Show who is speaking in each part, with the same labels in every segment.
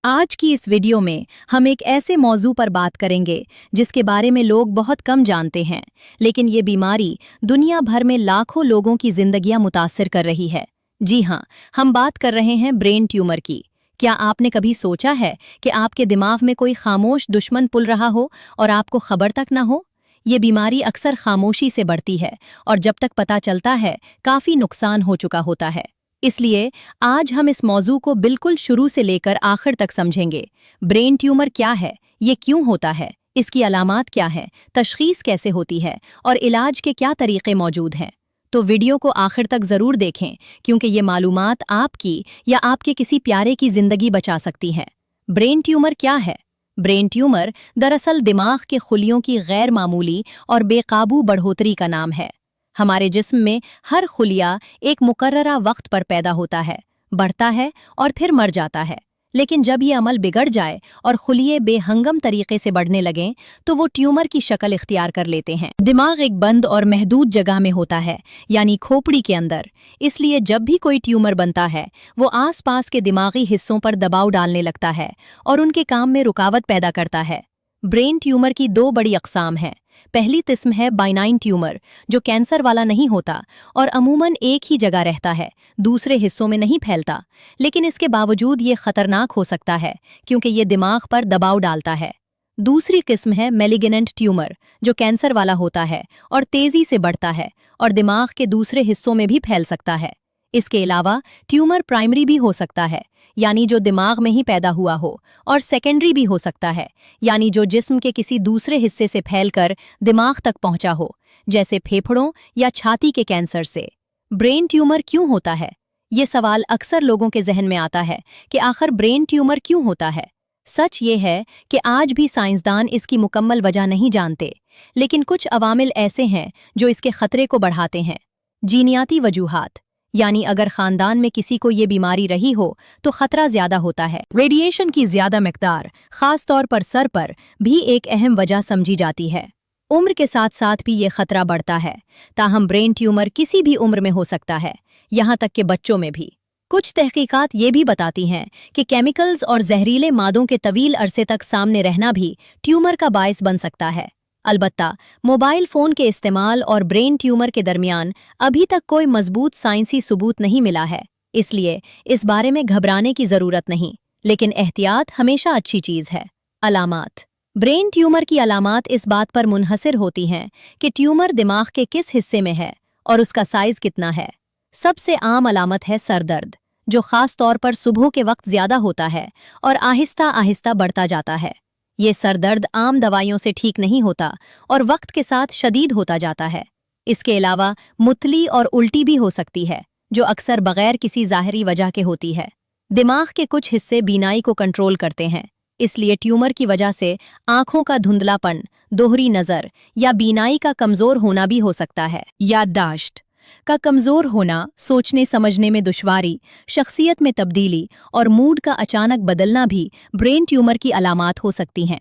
Speaker 1: आज की इस वीडियो में हम एक ऐसे मौजू पर बात करेंगे जिसके बारे में लोग बहुत कम जानते हैं, लेकिन ये बीमारी दुनिया भर में लाखों लोगों की जिंदगियां मुतासिर कर रही है। जी हाँ, हम बात कर रहे हैं ब्रेन ट्यूमर की। क्या आपने कभी सोचा है कि आपके दिमाग में कोई खामोश दुश्मन पुल रहा हो और आपको खबर तक ना हो? ये बीमारी अक्सर खामोशी से बढ़ती है और जब तक पता चलता है काफ़ी नुकसान हो चुका होता है। इसलिए आज हम इस मौजू को बिल्कुल शुरू से लेकर आखिर तक समझेंगे। ब्रेन ट्यूमर क्या है, ये क्यों होता है, इसकी अलामात क्या हैं, तशखीस कैसे होती है और इलाज के क्या तरीके मौजूद हैं। तो वीडियो को आखिर तक ज़रूर देखें, क्योंकि ये मालूमात आपकी या आपके किसी प्यारे की ज़िंदगी बचा सकती हैं। ब्रेन ट्यूमर क्या है? ब्रेन ट्यूमर दरअसल दिमाग के खुलियों की गैर मामूली और बेकाबू बढ़ोतरी का नाम है। हमारे जिस्म में हर खुलिया एक मुकर्ररा वक्त पर पैदा होता है, बढ़ता है और फिर मर जाता है। लेकिन जब ये अमल बिगड़ जाए और खुलिये बेहंगम तरीके से बढ़ने लगें तो वो ट्यूमर की शक्ल इख्तियार कर लेते हैं। दिमाग एक बंद और महदूद जगह में होता है, यानी खोपड़ी के अंदर। इसलिए जब भी कोई ट्यूमर बनता है वो आसपास के दिमागी हिस्सों पर दबाव डालने लगता है और उनके काम में रुकावट पैदा करता है। ब्रेन ट्यूमर की दो बड़ी अक़साम हैं। पहली किस्म है बाइनाइन ट्यूमर, जो कैंसर वाला नहीं होता और अमूमन एक ही जगह रहता है, दूसरे हिस्सों में नहीं फैलता। लेकिन इसके बावजूद ये खतरनाक हो सकता है क्योंकि ये दिमाग पर दबाव डालता है। दूसरी किस्म है मैलिग्नेंट ट्यूमर, जो कैंसर वाला होता है और तेज़ी से बढ़ता है और दिमाग के दूसरे हिस्सों में भी फैल सकता है। इसके अलावा ट्यूमर प्राइमरी भी हो सकता है, यानी जो दिमाग में ही पैदा हुआ हो, और सेकेंडरी भी हो सकता है, यानी जो जिस्म के किसी दूसरे हिस्से से फैलकर दिमाग तक पहुंचा हो, जैसे फेफड़ों या छाती के कैंसर से। ब्रेन ट्यूमर क्यों होता है? ये सवाल अक्सर लोगों के जहन में आता है कि आखिर ब्रेन ट्यूमर क्यों होता है। सच ये है कि आज भी साइंसदान इसकी मुकम्मल वजह नहीं जानते, लेकिन कुछ अवामिल ऐसे हैं जो इसके खतरे को बढ़ाते हैं। जीनियाती वजूहात, यानी अगर खानदान में किसी को ये बीमारी रही हो तो खतरा ज्यादा होता है। रेडिएशन की ज्यादा मिकदार, खास तौर पर सर पर, भी एक अहम वजह समझी जाती है। उम्र के साथ साथ भी ये खतरा बढ़ता है। ताहम ब्रेन ट्यूमर किसी भी उम्र में हो सकता है, यहाँ तक कि बच्चों में भी। कुछ तहकीकात ये भी बताती हैं कि केमिकल्स और जहरीले मादों के तवील अरसे तक सामने रहना भी ट्यूमर का बायस बन सकता है। अलबत्ता मोबाइल फ़ोन के इस्तेमाल और ब्रेन ट्यूमर के दरमियान अभी तक कोई मजबूत साइंसी सबूत नहीं मिला है, इसलिए इस बारे में घबराने की ज़रूरत नहीं, लेकिन एहतियात हमेशा अच्छी चीज़ है। अलामात। ब्रेन ट्यूमर की अलामात इस बात पर मुनहसिर होती हैं कि ट्यूमर दिमाग के किस हिस्से में है और उसका साइज़ कितना है। सबसे आम अलामत है सर दर्द, जो ख़ास तौर पर सुबह के वक्त ज़्यादा होता है और आहिस्ता आहिस्ता बढ़ता जाता है। ये सर दर्द आम दवाइयों से ठीक नहीं होता और वक्त के साथ शदीद होता जाता है। इसके अलावा मुतली और उल्टी भी हो सकती है, जो अक्सर बगैर किसी ज़ाहिरी वजह के होती है। दिमाग के कुछ हिस्से बीनाई को कंट्रोल करते हैं, इसलिए ट्यूमर की वजह से आँखों का धुंधलापन, दोहरी नज़र या बीनाई का कमज़ोर होना भी हो सकता है। याददाश्त का कमज़ोर होना, सोचने समझने में दुश्वारी, शख्सियत में तब्दीली और मूड का अचानक बदलना भी ब्रेन ट्यूमर की अलामात हो सकती हैं।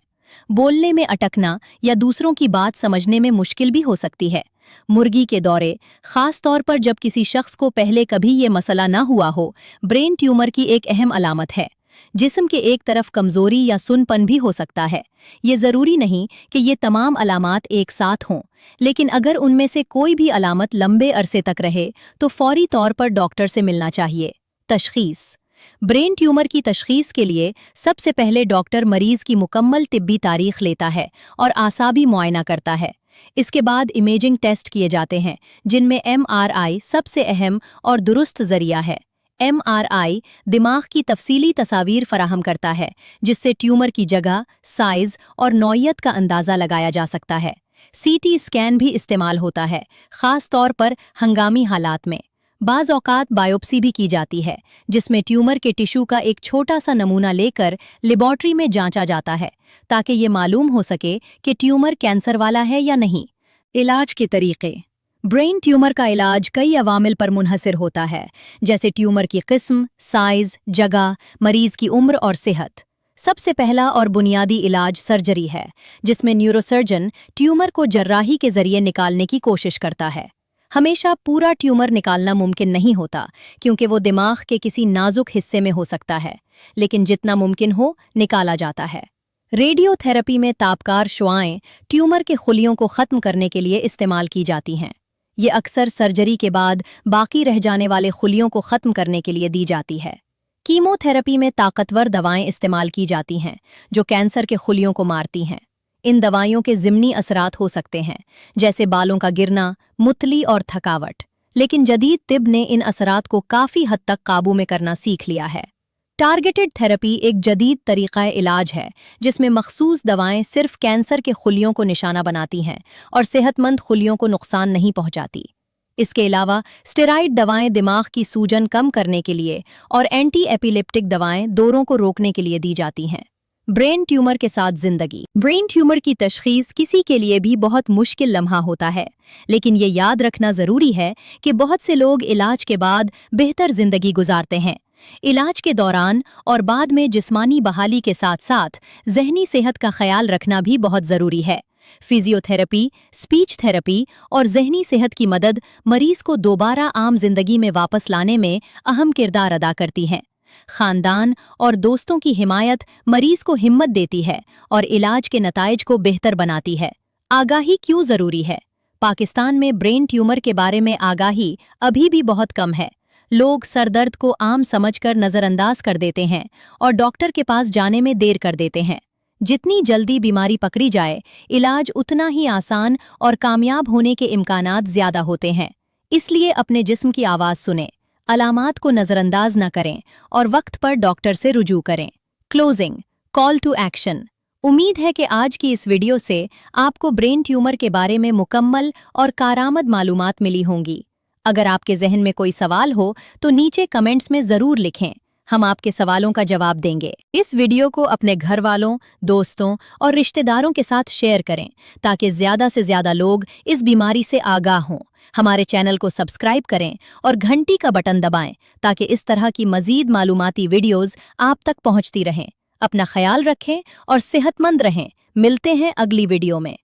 Speaker 1: बोलने में अटकना या दूसरों की बात समझने में मुश्किल भी हो सकती है। मुर्गी के दौरे, ख़ास तौर पर जब किसी शख्स को पहले कभी ये मसला ना हुआ हो, ब्रेन ट्यूमर की एक अहम अलामत है। जिस्म के एक तरफ कमज़ोरी या सुनपन भी हो सकता है। ये ज़रूरी नहीं कि ये तमाम अलामात एक साथ हों, लेकिन अगर उनमें से कोई भी अलामत लंबे अरसे तक रहे तो फौरी तौर पर डॉक्टर से मिलना चाहिए। तशख़ीस। ब्रेन ट्यूमर की तशख़ीस के लिए सबसे पहले डॉक्टर मरीज़ की मुकम्मल तिब्बी तारीख़ लेता है और आसाबी मुआयना करता है। इसके बाद इमेजिंग टेस्ट किए जाते हैं, जिनमें MRI सबसे अहम और दुरुस्त ज़रिया है। MRI दिमाग की तफसीली तस्वीर फराहम करता है, जिससे ट्यूमर की जगह, साइज़ और नौइयत का अंदाज़ा लगाया जा सकता है। CT स्कैन भी इस्तेमाल होता है, ख़ास तौर पर हंगामी हालात में। बाज़ औक़ात बायोप्सी भी की जाती है, जिसमें ट्यूमर के टिश्यू का एक छोटा सा नमूना लेकर लेबॉर्ट्री में जांचा जाता है, ताकि ये मालूम हो सके कि ट्यूमर कैंसर वाला है या नहीं। इलाज के तरीक़े। ब्रेन ट्यूमर का इलाज कई अवामिल पर मुनहसिर होता है, जैसे ट्यूमर की किस्म, साइज़, जगह, मरीज़ की उम्र और सेहत। सबसे पहला और बुनियादी इलाज सर्जरी है, जिसमें न्यूरोसर्जन ट्यूमर को जर्राही के ज़रिए निकालने की कोशिश करता है। हमेशा पूरा ट्यूमर निकालना मुमकिन नहीं होता, क्योंकि वो दिमाग के किसी नाजुक हिस्से में हो सकता है, लेकिन जितना मुमकिन हो निकाला जाता है। रेडियोथेरेपी में तापकार शुआएं ट्यूमर के खुलियों को खत्म करने के लिए इस्तेमाल की जाती हैं। ये अक्सर सर्जरी के बाद बाकी रह जाने वाले खुलियों को खत्म करने के लिए दी जाती है। कीमोथेरेपी में ताकतवर दवाएं इस्तेमाल की जाती हैं जो कैंसर के खुलियों को मारती हैं। इन दवाइयों के ज़िमनी असरात हो सकते हैं, जैसे बालों का गिरना, मुतली और थकावट, लेकिन जदीद तिब ने इन असरात को काफ़ी हद तक काबू में करना सीख लिया है। टारगेटेड थेरेपी एक जदीद तरीक़ा इलाज है जिसमें मखसूस दवाएं सिर्फ कैंसर के खुलियों को निशाना बनाती हैं और सेहतमंद खुलियों को नुकसान नहीं पहुंचाती। इसके अलावा स्टेरॉइड दवाएं दिमाग की सूजन कम करने के लिए और एंटी एपिलेप्टिक दवाएं दौरों को रोकने के लिए दी जाती हैं। ब्रेन ट्यूमर के साथ जिंदगी। ब्रेन ट्यूमर की तशखीस किसी के लिए भी बहुत मुश्किल लम्हा होता है, लेकिन ये याद रखना ज़रूरी है कि बहुत से लोग इलाज के बाद बेहतर जिंदगी गुजारते हैं। इलाज के दौरान और बाद में जिस्मानी बहाली के साथ साथ ज़हनी सेहत का ख्याल रखना भी बहुत ज़रूरी है। फिजियोथेरेपी, स्पीच थेरेपी और ज़हनी सेहत की मदद मरीज़ को दोबारा आम जिंदगी में वापस लाने में अहम किरदार अदा करती हैं। खानदान और दोस्तों की हिमायत मरीज़ को हिम्मत देती है और इलाज के नताइज को बेहतर बनाती है। आगाही क्यों ज़रूरी है? पाकिस्तान में ब्रेन ट्यूमर के बारे में आगाही अभी भी बहुत कम है। लोग सरदर्द को आम समझकर नज़रअंदाज कर देते हैं और डॉक्टर के पास जाने में देर कर देते हैं। जितनी जल्दी बीमारी पकड़ी जाए, इलाज उतना ही आसान और कामयाब होने के इम्कानात ज़्यादा होते हैं। इसलिए अपने जिस्म की आवाज़ सुनें, अलामात को नज़रअंदाज न करें और वक्त पर डॉक्टर से रुजू करें। Closing, call to action. उम्मीद है कि आज की इस वीडियो से आपको ब्रेन ट्यूमर के बारे में मुकम्मल और कारआमद मालूमात मिली होंगी। अगर आपके जहन में कोई सवाल हो तो नीचे कमेंट्स में ज़रूर लिखें, हम आपके सवालों का जवाब देंगे। इस वीडियो को अपने घर वालों, दोस्तों और रिश्तेदारों के साथ शेयर करें ताकि ज़्यादा से ज़्यादा लोग इस बीमारी से आगाह हों। हमारे चैनल को सब्सक्राइब करें और घंटी का बटन दबाएं ताकि इस तरह की मज़ीद मालूमाती वीडियोज़ आप तक पहुंचती रहें। अपना ख्याल रखें और सेहतमंद रहें। मिलते हैं अगली वीडियो में।